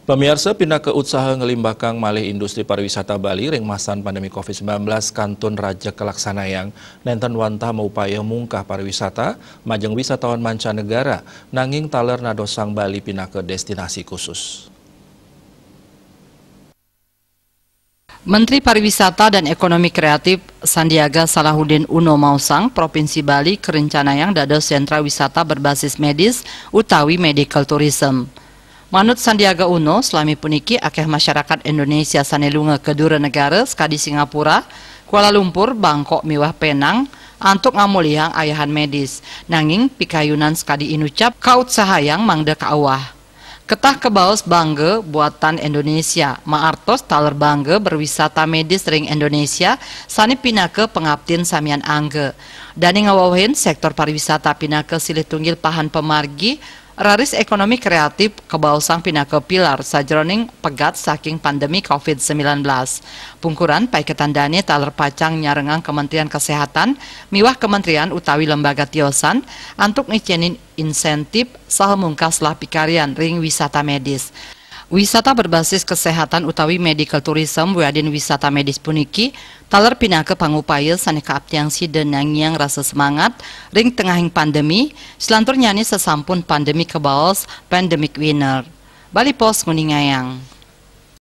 Pemirsa pindah ke usaha ngelimbakang malih industri pariwisata Bali ring masan pandemi COVID-19 kantun Raja Kelaksanayang nenten wantah upaya mungkah pariwisata majeng wisatawan mancanegara nanging taler nadosang Bali pindah ke destinasi khusus. Menteri Pariwisata dan Ekonomi Kreatif Sandiaga Salahuddin Uno mausang Provinsi Bali kerencanayang dados sentra wisata berbasis medis utawi medical tourism. Manut Sandiaga Uno, selami puniki akeh masyarakat Indonesia sanelunga kedua negara sekadi Singapura, Kuala Lumpur, Bangkok, miwah Penang, antuk ngamulihang ayahan medis. Nanging pikayunan sekadi inucap kaut sahayang mangda kaawah. Ketah kebaos bangga buatan Indonesia, maartos taler bangga berwisata medis ring Indonesia, sani pinake pengabdin samian angge. Dani ngawawahin sektor pariwisata pinake silih tunggil pahan pemargi, raris ekonomi kreatif kebausang pinake pilar sajroning pegat saking pandemi COVID-19. Pungkuran paiketan dani taler pacang nyarengang Kementerian Kesehatan, miwah kementerian utawi lembaga tiosan, antuk ngicenin insentif saha mungkaslah pikarian ring wisata medis. Wisata berbasis kesehatan utawi medical tourism wadin wisata medis puniki taler pinake pangupaya sani kaaptiang si denang yang rasa semangat ring tengahing pandemi selantur nyani sesampun pandemi kebaos pandemic winner. Bali Post nguningayang.